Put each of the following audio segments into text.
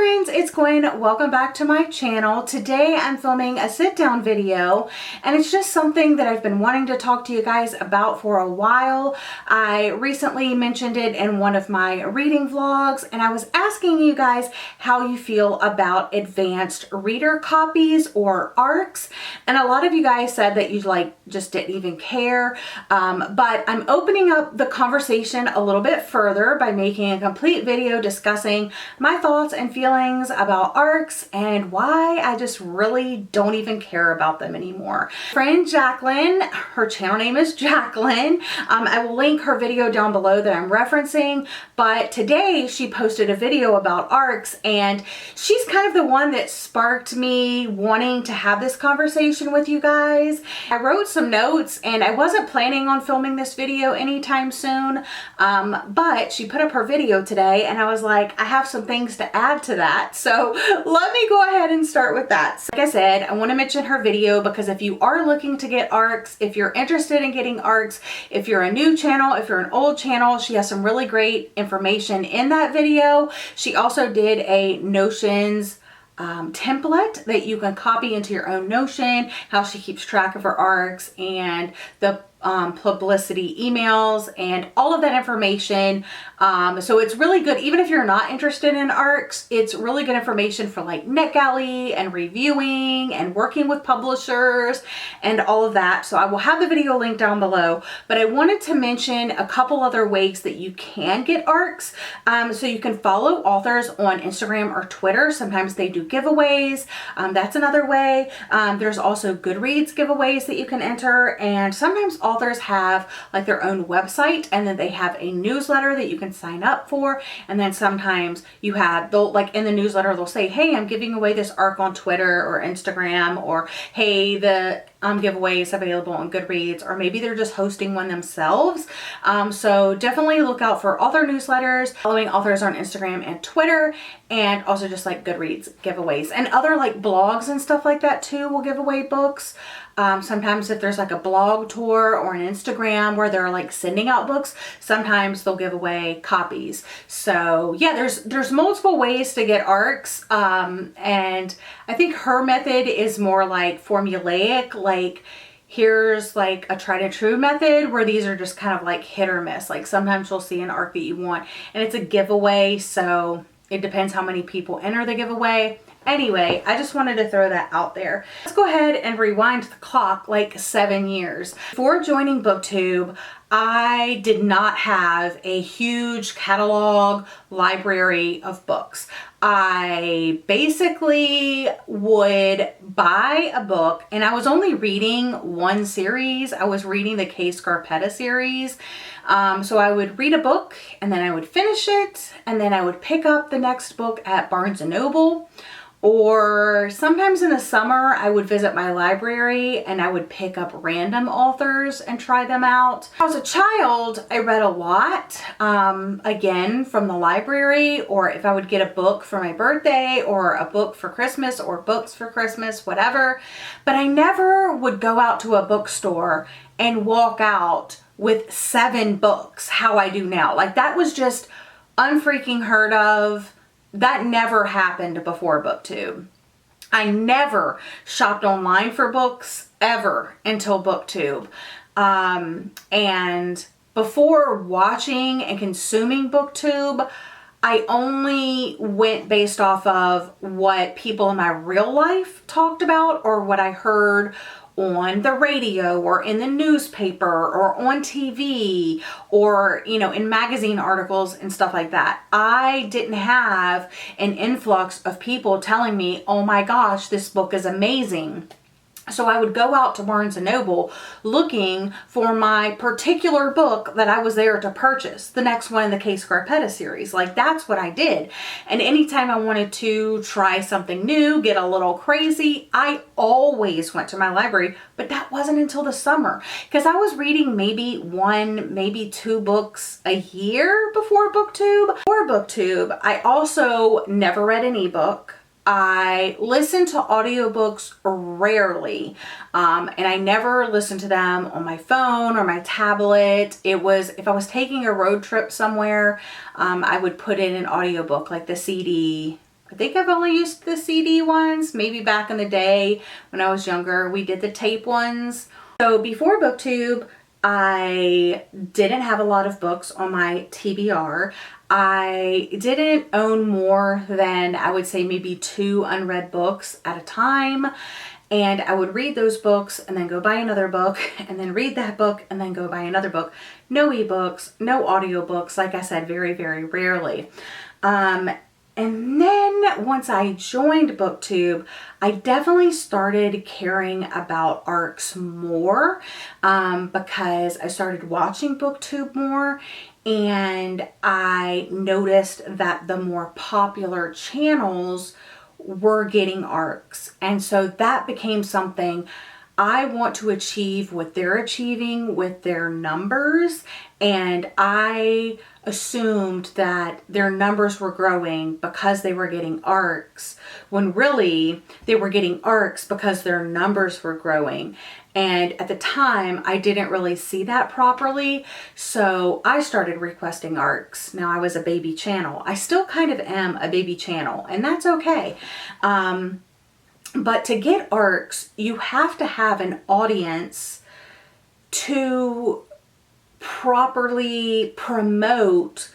friends, it's Gwen. Welcome back to my channel. Today I'm filming a sit down video and it's just something that I've been wanting to talk to you guys about for a while. I recently mentioned it in one of my reading vlogs and I was asking you guys how you feel about advanced reader copies or ARCs, and a lot of you guys said that you just didn't even care, but I'm opening up the conversation a little bit further by making a complete video discussing my thoughts and feelings about ARCs and why I just really don't even care about them anymore. Friend Jacqueline, her channel name is Jacqueline. I will link her video down below that I'm referencing, but today she posted a video about ARCs and she's kind of the one that sparked me wanting to have this conversation with you guys. I wrote some notes and I wasn't planning on filming this video anytime soon, but she put up her video today and I was like, I have some things to add to that. So let me go ahead and start with that. So like I said, I want to mention her video because if you are looking to get ARCs, if you're interested in getting ARCs, if you're a new channel, if you're an old channel, she has some really great information in that video. She also did a Notions template that you can copy into your own Notion, how she keeps track of her ARCs and the publicity emails and all of that information. So it's really good. Even if you're not interested in ARCs, it's really good information for like NetGalley and reviewing and working with publishers and all of that. So I will have the video link down below, but I wanted to mention a couple other ways that you can get ARCs. So you can follow authors on Instagram or Twitter. Sometimes they do giveaways. That's another way. There's also Goodreads giveaways that you can enter, and sometimes authors have like their own website and then they have a newsletter that you can sign up for, and then sometimes they'll like in the newsletter they'll say, hey, I'm giving away this ARC on Twitter or Instagram, or hey, the giveaway is available on Goodreads, or maybe they're just hosting one themselves. So definitely look out for author newsletters, following authors on Instagram and Twitter, and also just like Goodreads giveaways, and other like blogs and stuff like that too will give away books. Sometimes if there's like a blog tour or an Instagram where they're like sending out books, sometimes they'll give away copies. So yeah, there's multiple ways to get ARCs. And I think her method is more like formulaic, like here's like a tried and true method where these are just kind of like hit or miss. Like sometimes you'll see an ARC that you want and it's a giveaway, so it depends how many people enter the giveaway. Anyway, I just wanted to throw that out there. Let's go ahead and rewind the clock like 7 years. Before joining Booktube, I did not have a huge catalog library of books. I basically would buy a book and I was only reading one series. I was reading the K. Scarpetta series. So I would read a book and then I would finish it and then I would pick up the next book at Barnes & Noble. Or sometimes in the summer, I would visit my library and I would pick up random authors and try them out. As a child, I read a lot, again, from the library, or if I would get a book for my birthday or a book for Christmas or books for Christmas, whatever. But I never would go out to a bookstore and walk out with 7 books, how I do now. Like that was just unfreaking heard of. That never happened before Booktube. I never shopped online for books ever until Booktube. And before watching and consuming Booktube, I only went based off of what people in my real life talked about or what I heard on the radio or in the newspaper or on TV or, you know, in magazine articles and stuff like that. I didn't have an influx of people telling me, oh my gosh, this book is amazing. So I would go out to Barnes & Noble looking for my particular book that I was there to purchase, the next one in the K. Scarpetta series. Like that's what I did. And anytime I wanted to try something new, get a little crazy, I always went to my library, but that wasn't until the summer because I was reading maybe 1, maybe 2 books a year before Booktube. Before Booktube, I also never read an ebook. I listen to audiobooks rarely, and I never listened to them on my phone or my tablet. It was, if I was taking a road trip somewhere, I would put in an audiobook like the CD I think I've only used the CD ones. Maybe back in the day when I was younger, we did the tape ones. So before Booktube, I didn't have a lot of books on my TBR. I didn't own more than, I would say, maybe 2 unread books at a time. And I would read those books and then go buy another book and then read that book and then go buy another book. No ebooks, no audiobooks, like I said, very, very rarely. And then once I joined Booktube, I definitely started caring about ARCs more because I started watching Booktube more, and I noticed that the more popular channels were getting ARCs. And so that became something I want to achieve what they're achieving with their numbers. And I assumed that their numbers were growing because they were getting ARCs, when really they were getting ARCs because their numbers were growing. And at the time, I didn't really see that properly, so I started requesting ARCs. Now, I was a baby channel. I still kind of am a baby channel, and that's okay. But to get ARCs, you have to have an audience to properly promote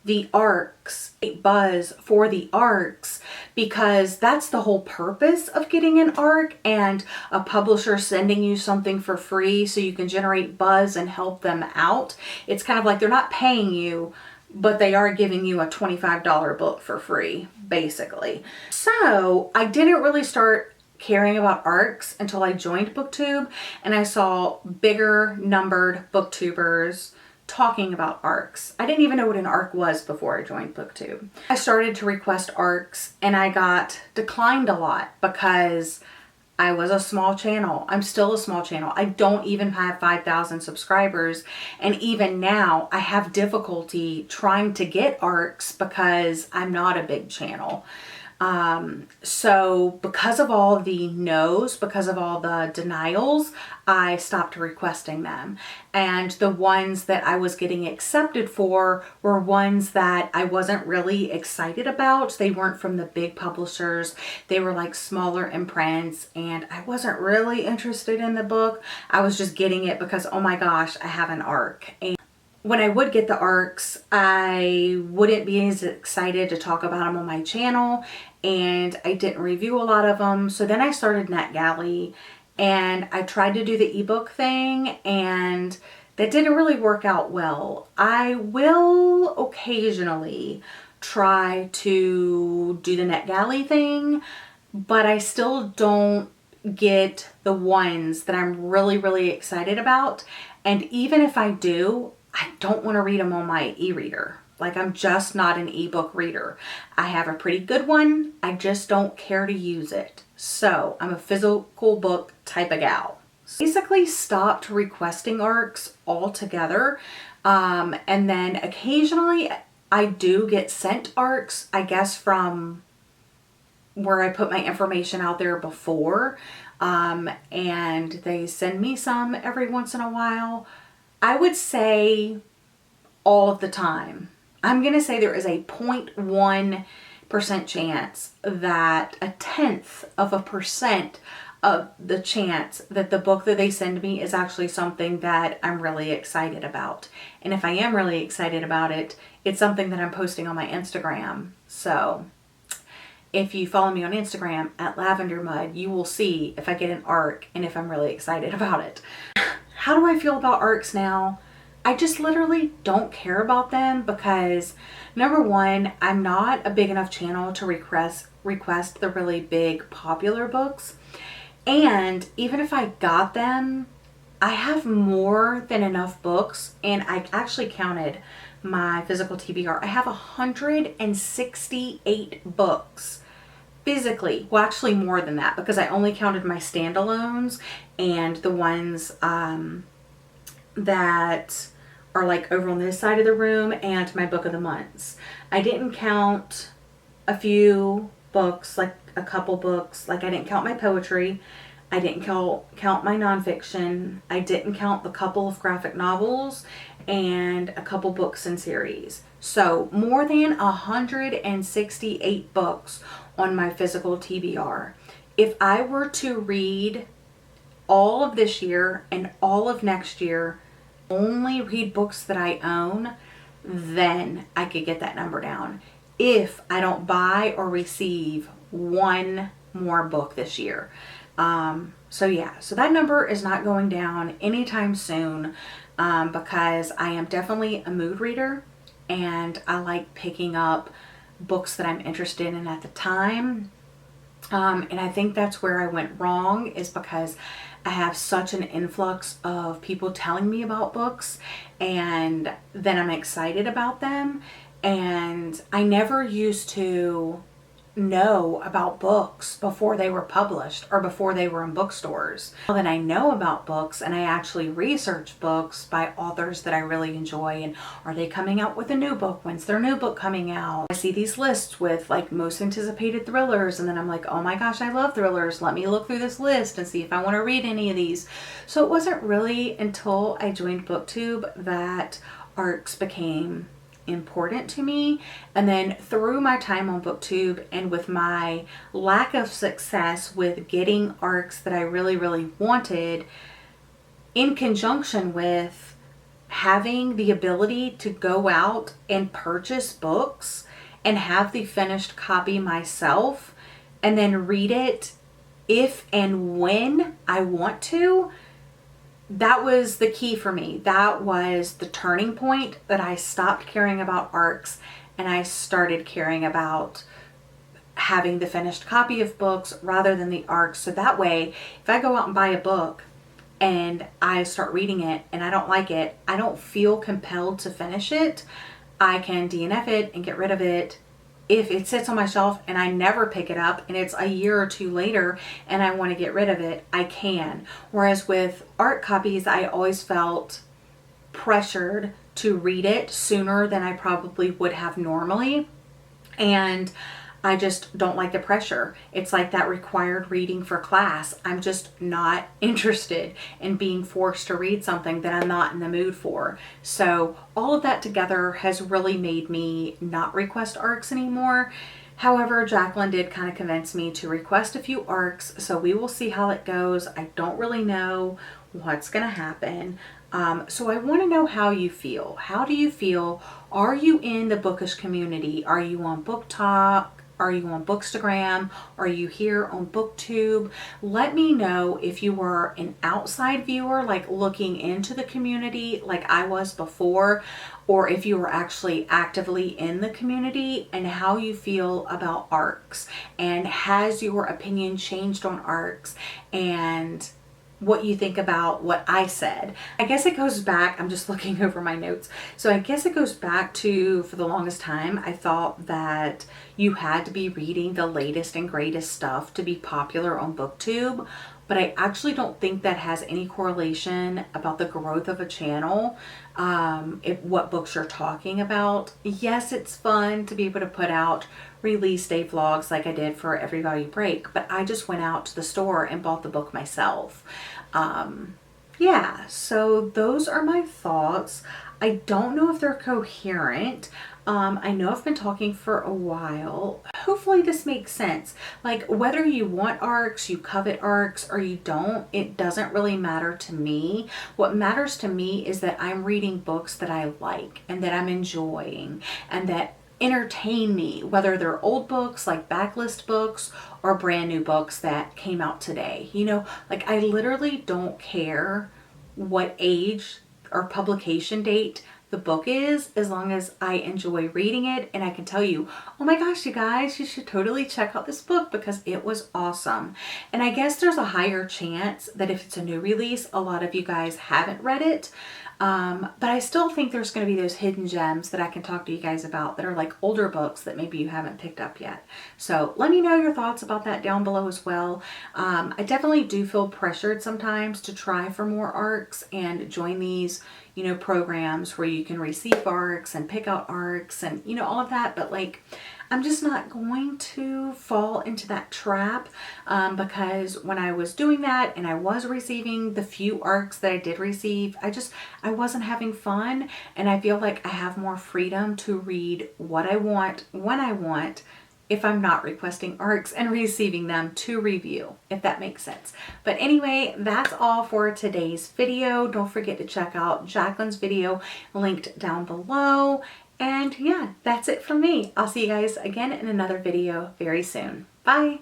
the ARCs, buzz for the ARCs, because that's the whole purpose of getting an ARC and a publisher sending you something for free so you can generate buzz and help them out. It's kind of like they're not paying you, but they are giving you a $25 book for free, basically. So I didn't really start caring about ARCs until I joined Booktube and I saw bigger numbered booktubers talking about ARCs. I didn't even know what an ARC was before I joined Booktube. I started to request ARCs and I got declined a lot because I was a small channel. I'm still a small channel. I don't even have 5,000 subscribers. And even now I have difficulty trying to get ARCs because I'm not a big channel. So because of all the no's, because of all the denials, I stopped requesting them. And the ones that I was getting accepted for were ones that I wasn't really excited about. They weren't from the big publishers. They were like smaller imprints, and I wasn't really interested in the book. I was just getting it because, oh my gosh, I have an ARC. And when I would get the ARCs, I wouldn't be as excited to talk about them on my channel, and I didn't review a lot of them. So then I started NetGalley, and I tried to do the ebook thing, and that didn't really work out well. I will occasionally try to do the NetGalley thing, but I still don't get the ones that I'm really, really excited about. And even if I do, I don't want to read them on my e-reader. Like, I'm just not an ebook reader. I have a pretty good one. I just don't care to use it. So I'm a physical book type of gal. Basically stopped requesting ARCs altogether. And then occasionally I do get sent ARCs, I guess from where I put my information out there before. And they send me some every once in a while. I would say all of the time. I'm going to say there is a 0.1% chance that 0.1% of the chance that the book that they send me is actually something that I'm really excited about. And if I am really excited about it, it's something that I'm posting on my Instagram. So if you follow me on Instagram at Lavender Mud, you will see if I get an ARC and if I'm really excited about it. How do I feel about ARCs now? I just literally don't care about them because, number one, I'm not a big enough channel to request the really big popular books. And even if I got them, I have more than enough books, and I actually counted my physical TBR. I have 168 books physically. Well, actually more than that because I only counted my standalones and the ones that are like over on this side of the room and my book of the months. I didn't count a few books, like a couple books. Like I didn't count my poetry. I didn't count my nonfiction. I didn't count the couple of graphic novels and a couple books in series. So more than 168 books on my physical TBR. If I were to read all of this year and all of next year, only read books that I own, then I could get that number down. If I don't buy or receive one more book this year. So yeah, so that number is not going down anytime soon, because I am definitely a mood reader and I like picking up books that I'm interested in at the time. And I think that's where I went wrong, is because I have such an influx of people telling me about books and then I'm excited about them. And I never used to know about books before they were published or before they were in bookstores. Now that I know about books and I actually research books by authors that I really enjoy, and are they coming out with a new book? When's their new book coming out? I see these lists with like most anticipated thrillers, and then I'm like, oh my gosh, I love thrillers. Let me look through this list and see if I want to read any of these. So it wasn't really until I joined Booktube that ARCs became important to me. And then through my time on Booktube and with my lack of success with getting ARCs that I really wanted, in conjunction with having the ability to go out and purchase books and have the finished copy myself and then read it if and when I want to, that was the key for me. That was the turning point that I stopped caring about ARCs and I started caring about having the finished copy of books rather than the ARCs. So that way, if I go out and buy a book and I start reading it and I don't like it, I don't feel compelled to finish it. I can DNF it and get rid of it. If it sits on my shelf and I never pick it up and it's a year or two later and I want to get rid of it, I can. Whereas with ARC copies, I always felt pressured to read it sooner than I probably would have normally. And I just don't like the pressure. It's like that required reading for class. I'm just not interested in being forced to read something that I'm not in the mood for. So all of that together has really made me not request ARCs anymore. However, Jacqueline did kind of convince me to request a few ARCs, so we will see how it goes. I don't really know what's going to happen. So I want to know how you feel. How do you feel? Are you in the bookish community? Are you on Book Talk? Are you on Bookstagram? Are you here on Booktube? Let me know if you were an outside viewer, like looking into the community like I was before, or if you were actually actively in the community, and how you feel about ARCs, and has your opinion changed on ARCs, and what you think about what I said. I guess it goes back, I'm just looking over my notes. So I guess it goes back to, for the longest time, I thought that you had to be reading the latest and greatest stuff to be popular on Booktube. But I actually don't think that has any correlation about the growth of a channel, what books you're talking about. Yes, it's fun to be able to put out release day vlogs like I did for Every Value Break, but I just went out to the store and bought the book myself. Yeah, so those are my thoughts. I don't know if they're coherent. I know I've been talking for a while. Hopefully this makes sense. Like, whether you want ARCs, you covet ARCs, or you don't, it doesn't really matter to me. What matters to me is that I'm reading books that I like and that I'm enjoying and that entertain me, whether they're old books like backlist books or brand new books that came out today. You know, like, I literally don't care what age or publication date the book is, as long as I enjoy reading it and I can tell you, oh my gosh, you guys, you should totally check out this book because it was awesome. And I guess there's a higher chance that if it's a new release, a lot of you guys haven't read it. But I still think there's going to be those hidden gems that I can talk to you guys about that are like older books that maybe you haven't picked up yet. So let me know your thoughts about that down below as well. I definitely do feel pressured sometimes to try for more ARCs and join these, you know, programs where you can receive ARCs and pick out ARCs and, you know, all of that. But like, I'm just not going to fall into that trap, because when I was doing that and I was receiving the few ARCs that I did receive, I wasn't having fun, and I feel like I have more freedom to read what I want when I want if I'm not requesting ARCs and receiving them to review, if that makes sense. But anyway, that's all for today's video. Don't forget to check out Jacqueline's video linked down below. And yeah, that's it from me. I'll see you guys again in another video very soon. Bye.